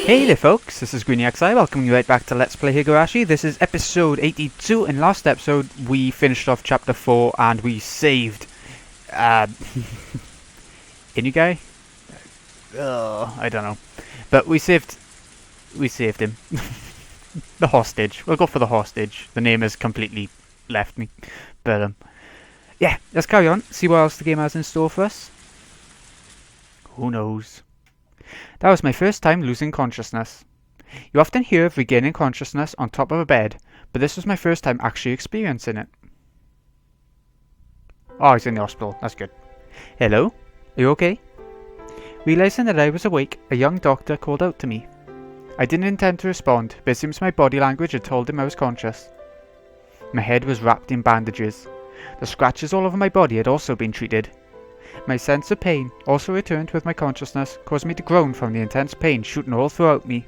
Hey there folks, this is GreenyXI, welcoming you right back to Let's Play Higurashi. This is episode 82, and last episode we finished off chapter 4 and we saved Inugai? I don't know. But we saved him. The hostage. We'll go for the hostage. The name has completely left me. But yeah, let's carry on, see what else the game has in store for us. Who knows? That was my first time losing consciousness. You often hear of regaining consciousness on top of a bed, but this was my first time actually experiencing it. Oh, he's in the hospital. That's good. Hello? Are you okay? Realizing that I was awake, a young doctor called out to me. I didn't intend to respond, but it seems my body language had told him I was conscious. My head was wrapped in bandages. The scratches all over my body had also been treated. My sense of pain also returned with my consciousness, causing me to groan from the intense pain shooting all throughout me.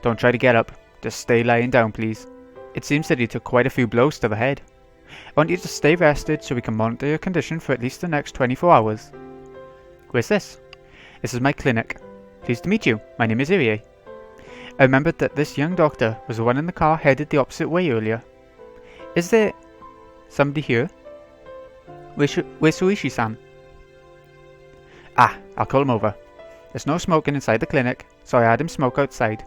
Don't try to get up. Just stay lying down, please. It seems that you took quite a few blows to the head. I want you to stay rested so we can monitor your condition for at least the next 24 hours. Where's this? This is my clinic. Pleased to meet you. My name is Irie. I remembered that this young doctor was the one in the car headed the opposite way earlier. Is there somebody here? Where's Suishi-san? Ah, I'll call him over. There's no smoking inside the clinic, so I had him smoke outside.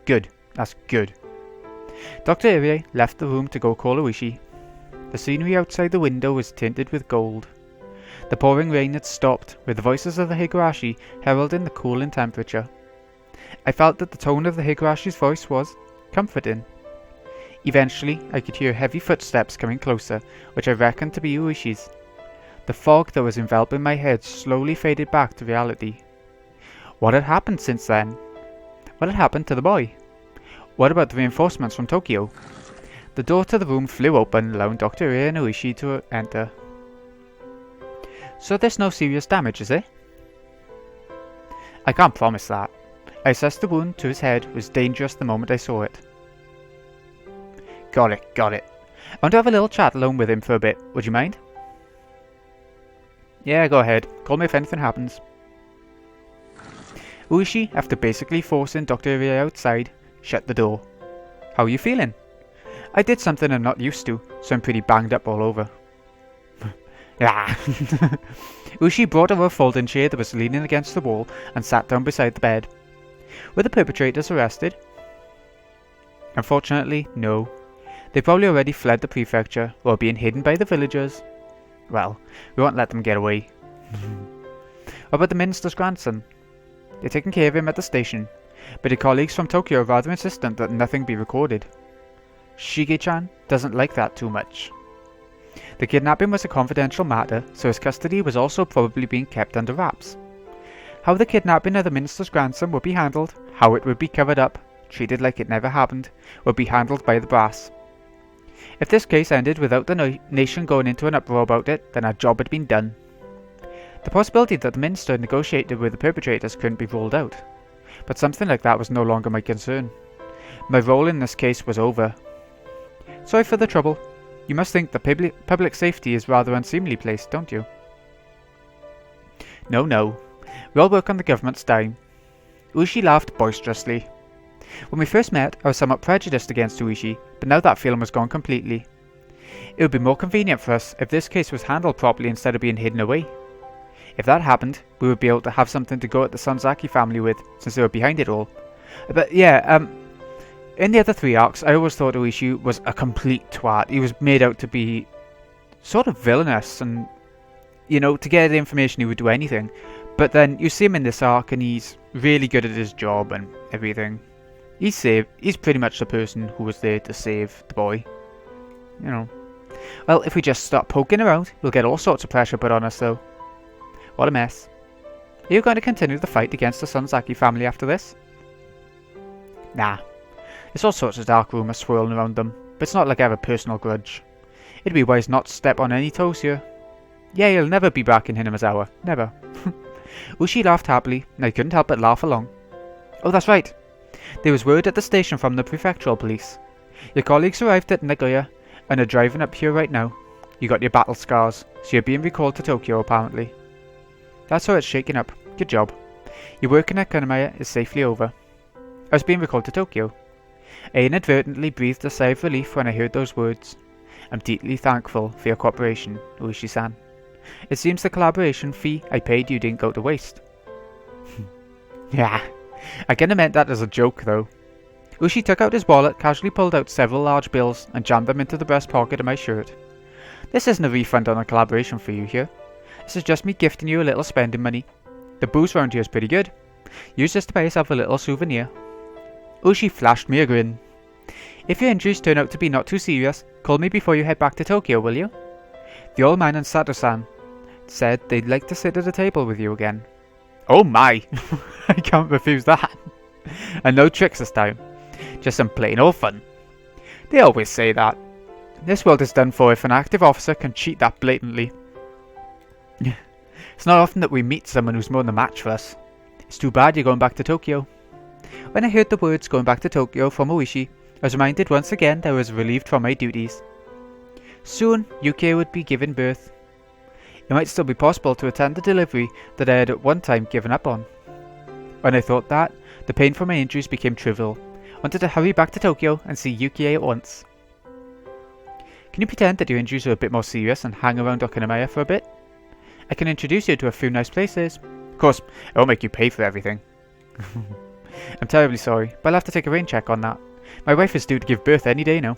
Good, that's good. Dr. Irie left the room to go call Uishi. The scenery outside the window was tinted with gold. The pouring rain had stopped, with the voices of the Higurashi heralding the cooling temperature. I felt that the tone of the Higurashi's voice was comforting. Eventually, I could hear heavy footsteps coming closer, which I reckoned to be Uishi's. The fog that was enveloping my head slowly faded back to reality. What had happened since then? What had happened to the boy? What about the reinforcements from Tokyo? The door to the room flew open, allowing Dr. Irie and Uishi to enter. So there's no serious damage, is there? I can't promise that. I assessed the wound to his head was dangerous the moment I saw it. Got it. I want to have a little chat alone with him for a bit. Would you mind? Yeah, go ahead. Call me if anything happens. Uishi, after basically forcing Dr. Irie outside, shut the door. How are you feeling? I did something I'm not used to, so I'm pretty banged up all over. Ah. Uishi brought over a folding chair that was leaning against the wall and sat down beside the bed. Were the perpetrators arrested? Unfortunately, no. They probably already fled the prefecture or are being hidden by the villagers. Well, we won't let them get away. What about the minister's grandson? They're taking care of him at the station, but your colleagues from Tokyo are rather insistent that nothing be recorded. Shige-chan doesn't like that too much. The kidnapping was a confidential matter, so his custody was also probably being kept under wraps. How the kidnapping of the minister's grandson would be handled, how it would be covered up, treated like it never happened, would be handled by the brass. If this case ended without the nation going into an uproar about it, then our job had been done. The possibility that the minister negotiated with the perpetrators couldn't be ruled out, but something like that was no longer my concern. My role in this case was over. Sorry for the trouble. You must think that public safety is rather unseemly placed, don't you? No. We all work on the government's dime. Uishi laughed boisterously. When we first met, I was somewhat prejudiced against Uishi, but now that feeling was gone completely. It would be more convenient for us if this case was handled properly instead of being hidden away. If that happened, we would be able to have something to go at the Sonzaki family with, since they were behind it all. But yeah, in the other 3 arcs, I always thought Uishi was a complete twat. He was made out to be sort of villainous, and, you know, to get the information he would do anything. But then you see him in this arc and he's really good at his job and everything. He's pretty much the person who was there to save the boy. You know. Well, if we just start poking around, we'll get all sorts of pressure put on us though. What a mess. Are you going to continue the fight against the Sonzaki family after this? Nah. There's all sorts of dark rumours swirling around them, but it's not like I have a personal grudge. It'd be wise not to step on any toes here. Yeah, you'll never be back in Hinamazawa. Never. Uishi laughed happily, and I couldn't help but laugh along. Oh, that's right. There was word at the station from the prefectural police. Your colleagues arrived at Nagoya and are driving up here right now. You got your battle scars, so you're being recalled to Tokyo apparently. That's how it's shaking up. Good job. Your work in Akanamaya is safely over. I was being recalled to Tokyo. I inadvertently breathed a sigh of relief when I heard those words. I'm deeply thankful for your cooperation, Uishi-san. It seems the collaboration fee I paid you didn't go to waste. Yeah, I kinda meant that as a joke though. Ushi took out his wallet, casually pulled out several large bills, and jammed them into the breast pocket of my shirt. This isn't a refund on a collaboration for you here. This is just me gifting you a little spending money. The booze round here is pretty good. Use this to buy yourself a little souvenir. Ushi flashed me a grin. If your injuries turn out to be not too serious, call me before you head back to Tokyo, will you? The old man and Sato-san said they'd like to sit at a table with you again. Oh my! I can't refuse that. And no tricks this time. Just some plain old fun. They always say that. This world is done for if an active officer can cheat that blatantly. It's not often that we meet someone who's more than a match for us. It's too bad you're going back to Tokyo. When I heard the words going back to Tokyo from Uishi, I was reminded once again that I was relieved from my duties. Soon, Yukie would be given birth. It might still be possible to attend the delivery that I had at one time given up on. When I thought that, the pain from my injuries became trivial. I wanted to hurry back to Tokyo and see Yukie at once. Can you pretend that your injuries are a bit more serious and hang around Okinamaya for a bit? I can introduce you to a few nice places. Of course, I won't make you pay for everything. I'm terribly sorry, but I'll have to take a rain check on that. My wife is due to give birth any day now.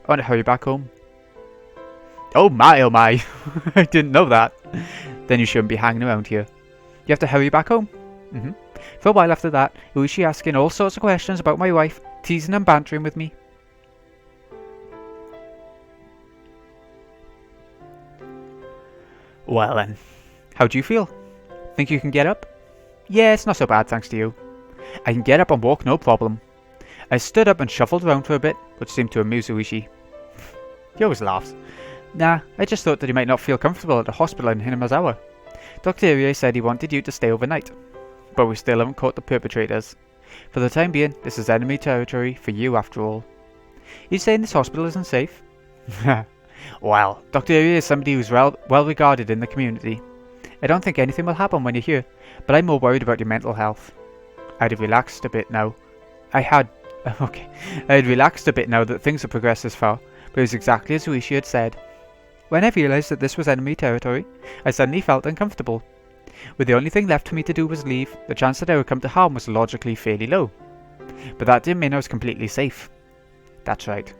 I want to hurry back home. Oh my, I didn't know that. Then you shouldn't be hanging around here. You have to hurry back home? For a while after that, Uishi asking all sorts of questions about my wife, teasing and bantering with me. Well then, how do you feel? Think you can get up? Yeah, it's not so bad thanks to you. I can get up and walk no problem. I stood up and shuffled around for a bit, which seemed to amuse Uishi. He always laughs. Nah, I just thought that he might not feel comfortable at the hospital in Hinamazawa. Dr. Irie said he wanted you to stay overnight. But we still haven't caught the perpetrators. For the time being, this is enemy territory for you after all. You saying this hospital isn't safe? Well, Dr. Irie is somebody who's well regarded in the community. I don't think anything will happen when you're here, but I'm more worried about your mental health. I'd relaxed a bit now. I had relaxed a bit now that things have progressed this far, but it was exactly as Uishi had said. When I realised that this was enemy territory, I suddenly felt uncomfortable. With the only thing left for me to do was leave, the chance that I would come to harm was logically fairly low. But that didn't mean I was completely safe. That's right.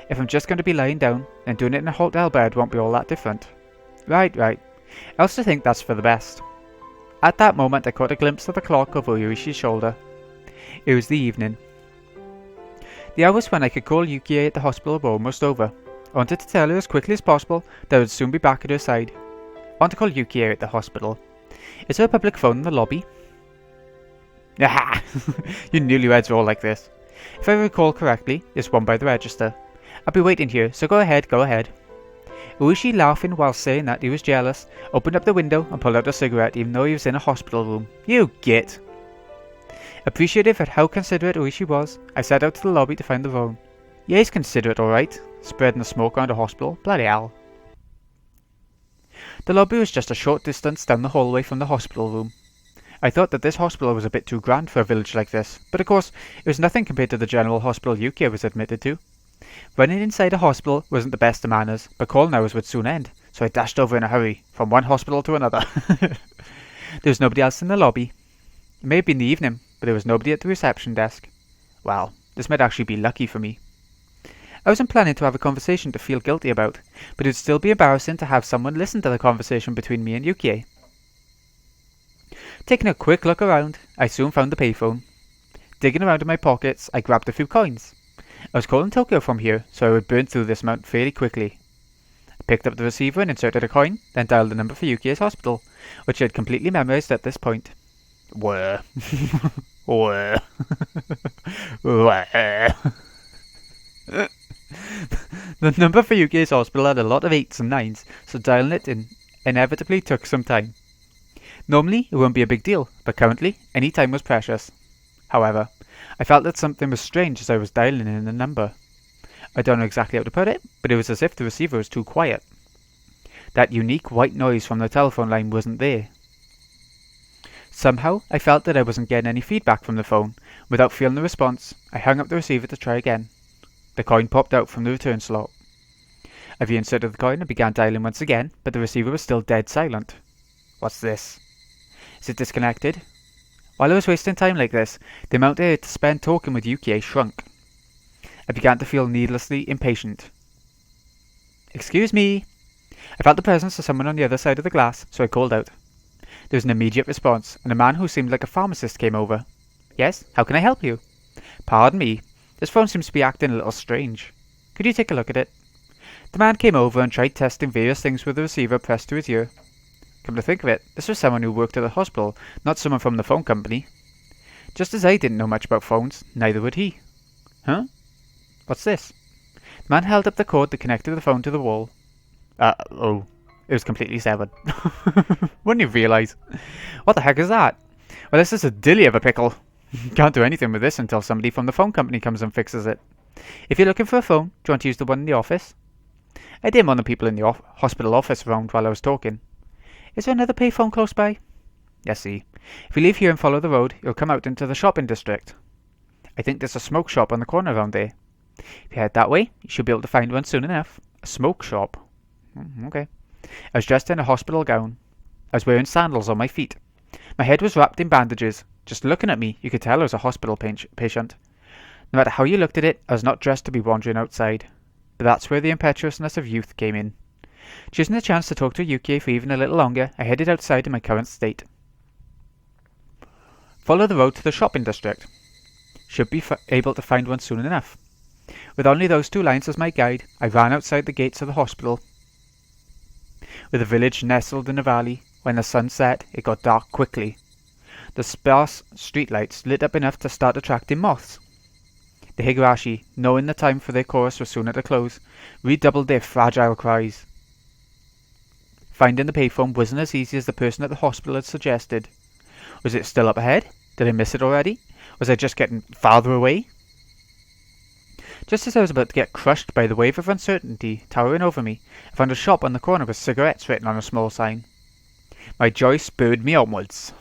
If I'm just going to be lying down, then doing it in a hotel bed won't be all that different. Right. I also think that's for the best. At that moment I caught a glimpse of the clock over Uishi's shoulder. It was the evening. The hours when I could call Yukie at the hospital were almost over. I wanted to tell her as quickly as possible that I would soon be back at her side. I want to call Yukie at the hospital. Is there a public phone in the lobby? Aha! You newlyweds are all like this. If I recall correctly, there's one by the register. I'll be waiting here, so go ahead. Uishi, laughing while saying that he was jealous, opened up the window and pulled out a cigarette even though he was in a hospital room. You git! Appreciative at how considerate Uishi was, I set out to the lobby to find the phone. Yeah, he's considerate alright, spreading the smoke around a hospital, bloody hell. The lobby was just a short distance down the hallway from the hospital room. I thought that this hospital was a bit too grand for a village like this, but of course, it was nothing compared to the general hospital Yukie was admitted to. Running inside a hospital wasn't the best of manners, but calling hours would soon end, so I dashed over in a hurry, from one hospital to another. There was nobody else in the lobby. It may have been the evening, but there was nobody at the reception desk. Well, this might actually be lucky for me. I wasn't planning to have a conversation to feel guilty about, but it would still be embarrassing to have someone listen to the conversation between me and Yukie. Taking a quick look around, I soon found the payphone. Digging around in my pockets, I grabbed a few coins. I was calling Tokyo from here, so I would burn through this amount fairly quickly. I picked up the receiver and inserted a coin, then dialed the number for Yukie's hospital, which I had completely memorised at this point. Where? Where? Where? The number for Yukie's hospital had a lot of 8s and 9s, so dialing it in inevitably took some time. Normally, it wouldn't be a big deal, but currently, any time was precious. However, I felt that something was strange as I was dialing in the number. I don't know exactly how to put it, but it was as if the receiver was too quiet. That unique white noise from the telephone line wasn't there. Somehow, I felt that I wasn't getting any feedback from the phone. Without feeling the response, I hung up the receiver to try again. The coin popped out from the return slot. I reinserted the coin and began dialing once again, but the receiver was still dead silent. What's this? Is it disconnected? While I was wasting time like this, the amount I had to spend talking with Yukie shrunk. I began to feel needlessly impatient. Excuse me. I felt the presence of someone on the other side of the glass, so I called out. There was an immediate response, and a man who seemed like a pharmacist came over. Yes, how can I help you? Pardon me, this phone seems to be acting a little strange. Could you take a look at it? The man came over and tried testing various things with the receiver pressed to his ear. Come to think of it, this was someone who worked at the hospital, not someone from the phone company. Just as I didn't know much about phones, neither would he. Huh? What's this? The man held up the cord that connected the phone to the wall. Oh. It was completely severed. Wouldn't you realise? What the heck is that? Well, this is a dilly of a pickle. Can't do anything with this until somebody from the phone company comes and fixes it. If you're looking for a phone, do you want to use the one in the office? I didn't want the people in the hospital office around while I was talking. Is there another payphone close by? Yes, see. If you leave here and follow the road, you'll come out into the shopping district. I think there's a smoke shop on the corner around there. If you head that way, you should be able to find one soon enough. A smoke shop? Okay. I was dressed in a hospital gown. I was wearing sandals on my feet. My head was wrapped in bandages. Just looking at me, you could tell I was a hospital patient. No matter how you looked at it, I was not dressed to be wandering outside. But that's where the impetuousness of youth came in. Choosing the chance to talk to Yukie for even a little longer, I headed outside in my current state. Follow the road to the shopping district. Should be able to find one soon enough. With only those 2 lines as my guide, I ran outside the gates of the hospital. With the village nestled in a valley, when the sun set, it got dark quickly. The sparse streetlights lit up enough to start attracting moths. The Higurashi, knowing the time for their chorus was soon at a close, redoubled their fragile cries. Finding the payphone wasn't as easy as the person at the hospital had suggested. Was it still up ahead? Did I miss it already? Was I just getting farther away? Just as I was about to get crushed by the wave of uncertainty towering over me, I found a shop on the corner with cigarettes written on a small sign. My joy spurred me onwards.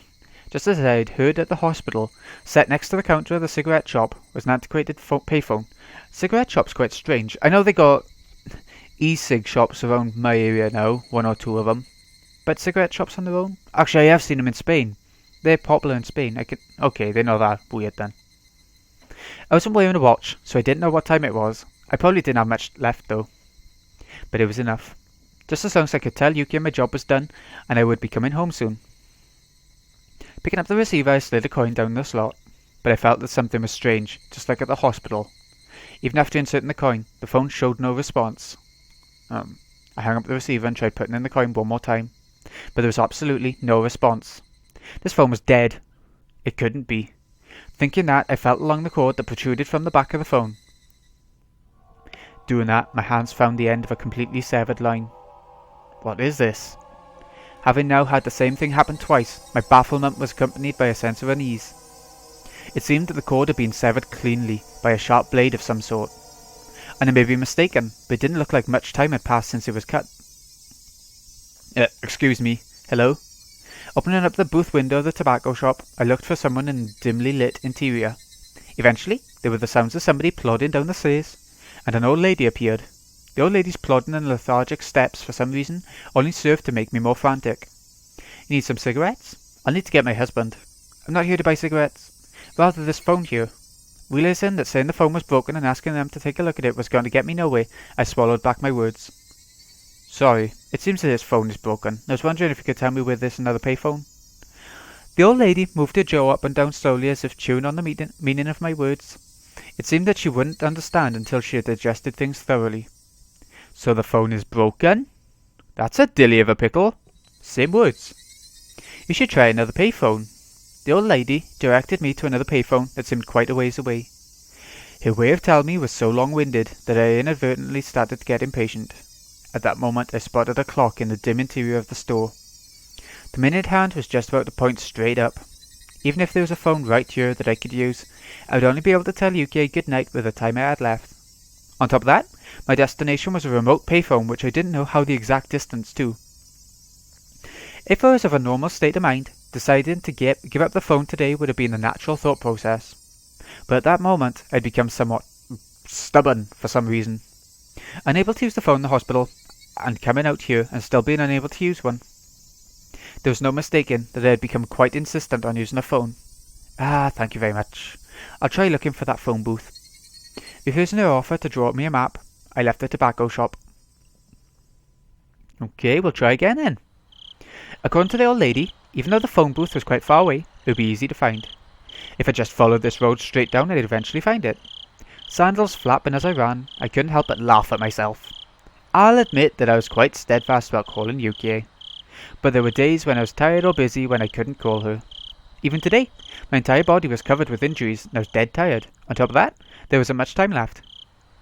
Just as I had heard at the hospital, set next to the counter of the cigarette shop was an antiquated payphone. Cigarette shop's quite strange. I know they got e-cig shops around my area now, 1 or 2 of them. But cigarette shops on their own? Actually, I have seen them in Spain. They're popular in Spain. Okay, they're not that weird then. I wasn't wearing a watch, so I didn't know what time it was. I probably didn't have much left though. But it was enough. Just as long as I could tell Yukie my job was done, and I would be coming home soon. Picking up the receiver, I slid a coin down the slot, but I felt that something was strange, just like at the hospital. Even after inserting the coin, the phone showed no response. I hung up the receiver and tried putting in the coin one more time, but there was absolutely no response. This phone was dead. It couldn't be. Thinking that, I felt along the cord that protruded from the back of the phone. Doing that, my hands found the end of a completely severed line. What is this? Having now had the same thing happen twice, my bafflement was accompanied by a sense of unease. It seemed that the cord had been severed cleanly by a sharp blade of some sort. And I may be mistaken, but it didn't look like much time had passed since it was cut. Excuse me. Hello? Opening up the booth window of the tobacco shop, I looked for someone in the dimly lit interior. Eventually, there were the sounds of somebody plodding down the stairs, and an old lady appeared. The old lady's plodding and lethargic steps, for some reason, only served to make me more frantic. You need some cigarettes? I'll need to get my husband. I'm not here to buy cigarettes. Rather this phone here. Realizing that saying the phone was broken and asking them to take a look at it was going to get me nowhere, I swallowed back my words. Sorry, it seems that this phone is broken. I was wondering if you could tell me where there's another payphone. The old lady moved her jaw up and down slowly as if chewing on the meaning of my words. It seemed that she wouldn't understand until she had digested things thoroughly. So the phone is broken? That's a dilly of a pickle. Same words. You should try another payphone. The old lady directed me to another payphone that seemed quite a ways away. Her way of telling me was so long-winded that I inadvertently started to get impatient. At that moment I spotted a clock in the dim interior of the store. The minute hand was just about to point straight up. Even if there was a phone right here that I could use, I would only be able to tell Yukie good night with the time I had left. On top of that, my destination was a remote payphone which I didn't know how the exact distance to. If I was of a normal state of mind, Deciding to give up the phone today would have been the natural thought process. But at that moment, I'd become somewhat stubborn for some reason. Unable to use the phone in the hospital, and coming out here and still being unable to use one. There was no mistaking that I had become quite insistent on using a phone. Thank you very much. I'll try looking for that phone booth. Refusing her offer to draw me a map, I left the tobacco shop. Okay, we'll try again then. According to the old lady, even though the phone booth was quite far away, it would be easy to find. If I just followed this road straight down, I'd eventually find it. Sandals flapping as I ran, I couldn't help but laugh at myself. I'll admit that I was quite steadfast about calling Yukie, but there were days when I was tired or busy when I couldn't call her. Even today, my entire body was covered with injuries and I was dead tired. On top of that, there wasn't much time left.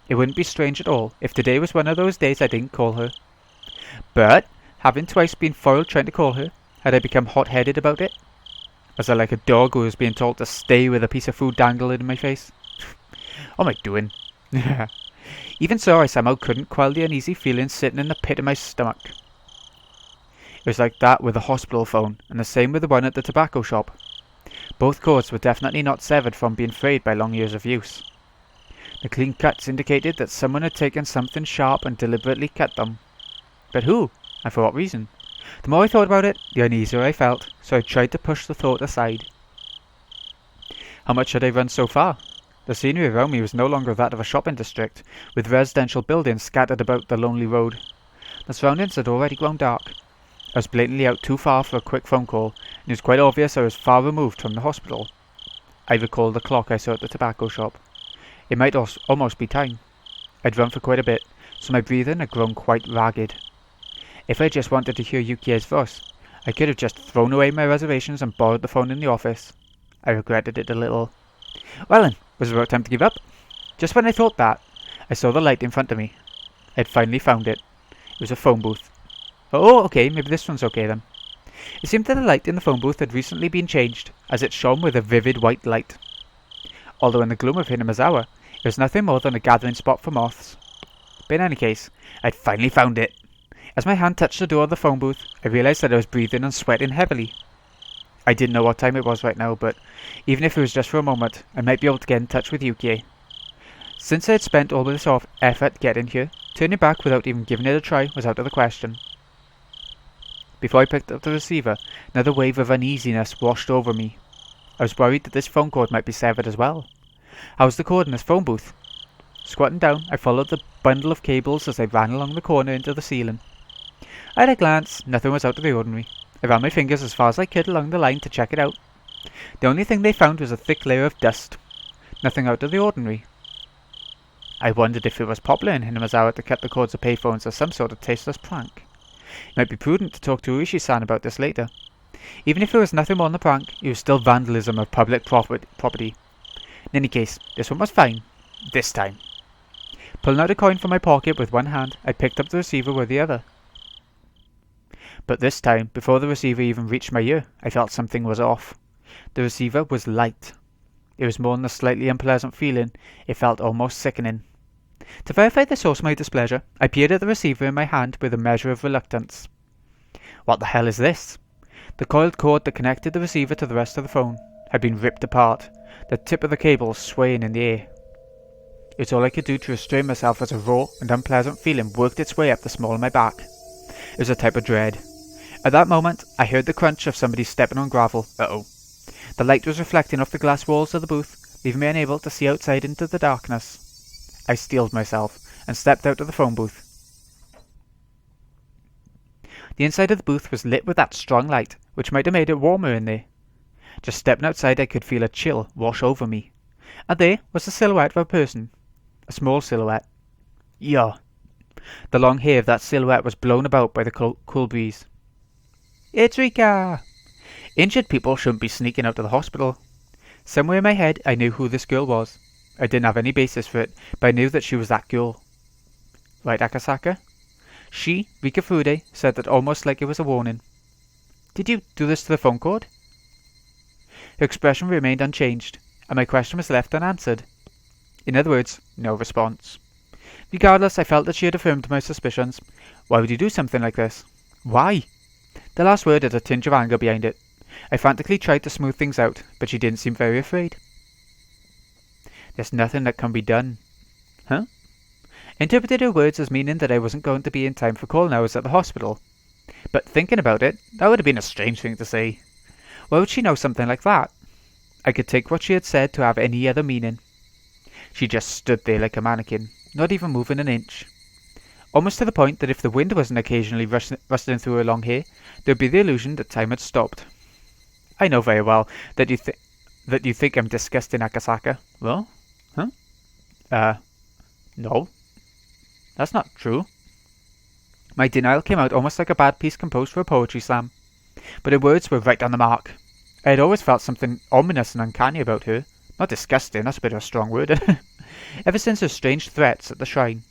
It wouldn't be strange at all if today was one of those days I didn't call her. But, having twice been foiled trying to call her, had I become hot-headed about it? Was I like a dog who was being told to stay with a piece of food dangling in my face? What am I doing? Even so, I somehow couldn't quell the uneasy feeling sitting in the pit of my stomach. It was like that with the hospital phone, and the same with the one at the tobacco shop. Both cords were definitely not severed from being frayed by long years of use. The clean cuts indicated that someone had taken something sharp and deliberately cut them. But who? And for what reason? The more I thought about it, the uneasier I felt, so I tried to push the thought aside. How much had I run so far? The scenery around me was no longer that of a shopping district, with residential buildings scattered about the lonely road. The surroundings had already grown dark. I was blatantly out too far for a quick phone call, and it was quite obvious I was far removed from the hospital. I recalled the clock I saw at the tobacco shop. It might almost be time. I'd run for quite a bit, so my breathing had grown quite ragged. If I just wanted to hear Yukie's voice, I could have just thrown away my reservations and borrowed the phone in the office. I regretted it a little. Well then, was it about time to give up? Just when I thought that, I saw the light in front of me. I had finally found it. It was a phone booth. Oh, okay, maybe this one's okay then. It seemed that the light in the phone booth had recently been changed, as it shone with a vivid white light. Although in the gloom of Hinamizawa, it was nothing more than a gathering spot for moths. But in any case, I'd finally found it. As my hand touched the door of the phone booth, I realised that I was breathing and sweating heavily. I didn't know what time it was right now, but even if it was just for a moment, I might be able to get in touch with Yukie. Since I had spent all this effort getting here, turning back without even giving it a try was out of the question. Before I picked up the receiver, another wave of uneasiness washed over me. I was worried that this phone cord might be severed as well. How was the cord in this phone booth? Squatting down, I followed the bundle of cables as I ran along the corner into the ceiling. At a glance, nothing was out of the ordinary. I ran my fingers as far as I could along the line to check it out. The only thing they found was a thick layer of dust. Nothing out of the ordinary. I wondered if it was popular in Hinamizawa to cut the cords of payphones as some sort of tasteless prank. It might be prudent to talk to Uishi-san about this later. Even if it was nothing more than a prank, it was still vandalism of public property. In any case, this one was fine. This time. Pulling out a coin from my pocket with one hand, I picked up the receiver with the other. But this time, before the receiver even reached my ear, I felt something was off. The receiver was light. It was more than a slightly unpleasant feeling, it felt almost sickening. To verify the source of my displeasure, I peered at the receiver in my hand with a measure of reluctance. What the hell is this? The coiled cord that connected the receiver to the rest of the phone had been ripped apart, the tip of the cable swaying in the air. It was all I could do to restrain myself as a raw and unpleasant feeling worked its way up the small of my back. It was a type of dread. At that moment, I heard the crunch of somebody stepping on gravel. Uh-oh. The light was reflecting off the glass walls of the booth, leaving me unable to see outside into the darkness. I steeled myself and stepped out of the phone booth. The inside of the booth was lit with that strong light, which might have made it warmer in there. Just stepping outside, I could feel a chill wash over me. And there was the silhouette of a person. A small silhouette. Yeah. The long hair of that silhouette was blown about by the cool breeze. It's Rika! Injured people shouldn't be sneaking out of the hospital. Somewhere in my head, I knew who this girl was. I didn't have any basis for it, but I knew that she was that girl. Right, Akasaka? She, Rika Fude, said that almost like it was a warning. Did you do this to the phone cord? Her expression remained unchanged, and my question was left unanswered. In other words, no response. Regardless, I felt that she had affirmed my suspicions. Why would you do something like this? Why? The last word had a tinge of anger behind it. I frantically tried to smooth things out, but she didn't seem very afraid. There's nothing that can be done. Huh? I interpreted her words as meaning that I wasn't going to be in time for calling hours at the hospital. But thinking about it, that would have been a strange thing to say. Why would she know something like that? I could take what she had said to have any other meaning. She just stood there like a mannequin, not even moving an inch. Almost to the point that if the wind wasn't occasionally rustling through her long hair, there'd be the illusion that time had stopped. I know very well that you think I'm disgusting, Akasaka. Well? Huh? No. That's not true. My denial came out almost like a bad piece composed for a poetry slam. But her words were right on the mark. I had always felt something ominous and uncanny about her. Not disgusting, that's a bit of a strong word. Ever since her strange threats at the shrine.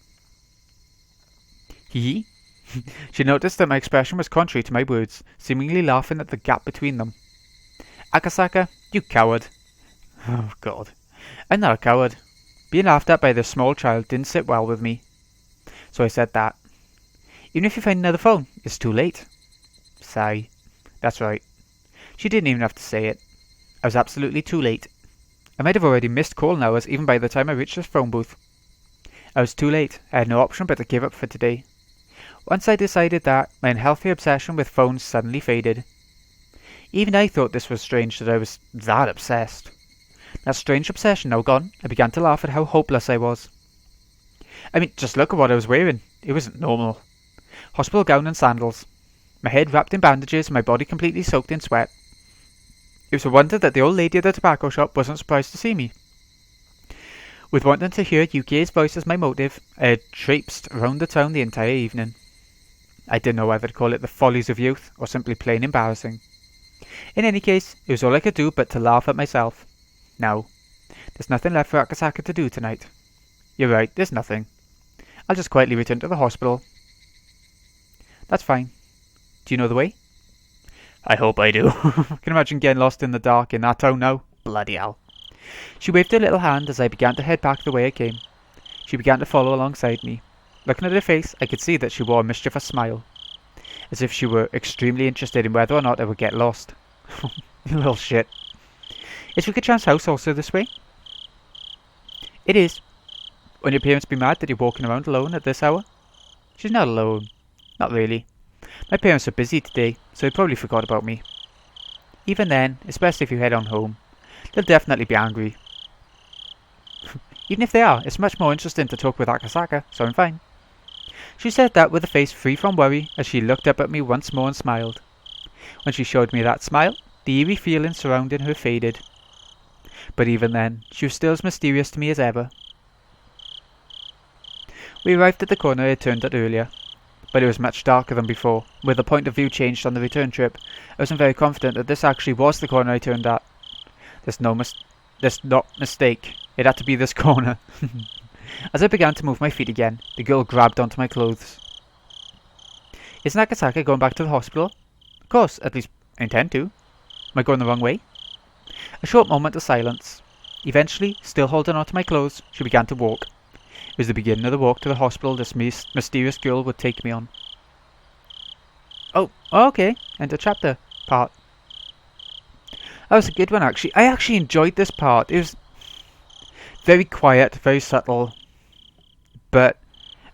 Hee? She noticed that my expression was contrary to my words, seemingly laughing at the gap between them. Akasaka, you coward. Oh, God. I'm not a coward. Being laughed at by this small child didn't sit well with me. So I said that. Even if you find another phone, it's too late. Sigh. That's right. She didn't even have to say it. I was absolutely too late. I might have already missed calling hours even by the time I reached the phone booth. I was too late. I had no option but to give up for today. Once I decided that, my unhealthy obsession with phones suddenly faded. Even I thought this was strange that I was that obsessed. That strange obsession now gone, I began to laugh at how hopeless I was. I mean, just look at what I was wearing. It wasn't normal. Hospital gown and sandals. My head wrapped in bandages and my body completely soaked in sweat. It was a wonder that the old lady at the tobacco shop wasn't surprised to see me. With wanting to hear Yuki's voice as my motive, I had traipsed round the town the entire evening. I didn't know whether to call it the follies of youth or simply plain embarrassing. In any case, it was all I could do but to laugh at myself. Now, there's nothing left for Akasaka to do tonight. You're right, there's nothing. I'll just quietly return to the hospital. That's fine. Do you know the way? I hope I do. I can imagine getting lost in the dark in that town now. Bloody hell. She waved her little hand as I began to head back the way I came. She began to follow alongside me. Looking at her face, I could see that she wore a mischievous smile, as if she were extremely interested in whether or not I would get lost. You little shit. Is Rika-chan's house also this way? It is. Won't your parents be mad that you're walking around alone at this hour? She's not alone. Not really. My parents are busy today, so they probably forgot about me. Even then, especially if you head on home, they'll definitely be angry. Even if they are, it's much more interesting to talk with Akasaka, so I'm fine. She said that with a face free from worry as she looked up at me once more and smiled. When she showed me that smile, the eerie feeling surrounding her faded. But even then, she was still as mysterious to me as ever. We arrived at the corner I had turned at earlier, but it was much darker than before. With the point of view changed on the return trip, I wasn't very confident that this actually was the corner I turned at. There's not mistake. It had to be this corner. As I began to move my feet again, the girl grabbed onto my clothes. Isn't Akasaka going back to the hospital? Of course, at least I intend to. Am I going the wrong way? A short moment of silence. Eventually, still holding onto my clothes, she began to walk. It was the beginning of the walk to the hospital this mysterious girl would take me on. Oh, okay. End of chapter. Part. That was a good one, actually. I actually enjoyed this part. It was very quiet, very subtle. But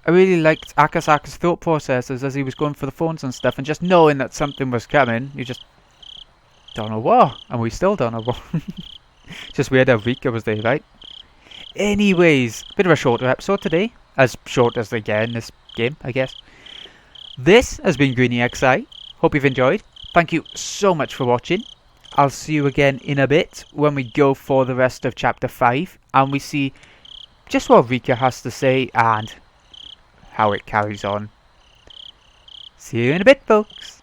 I really liked Akasaka's thought processes as he was going for the phones and stuff, and just knowing that something was coming. You just don't know what, and we still don't know what. Just weird how Rika was there, right? Anyways, bit of a shorter episode today. As short as they get in this game, I guess. This has been Greenie XI. Hope you've enjoyed. Thank you so much for watching. I'll see you again in a bit when we go for the rest of chapter 5 and we see just what Rika has to say and how it carries on. See you in a bit, folks.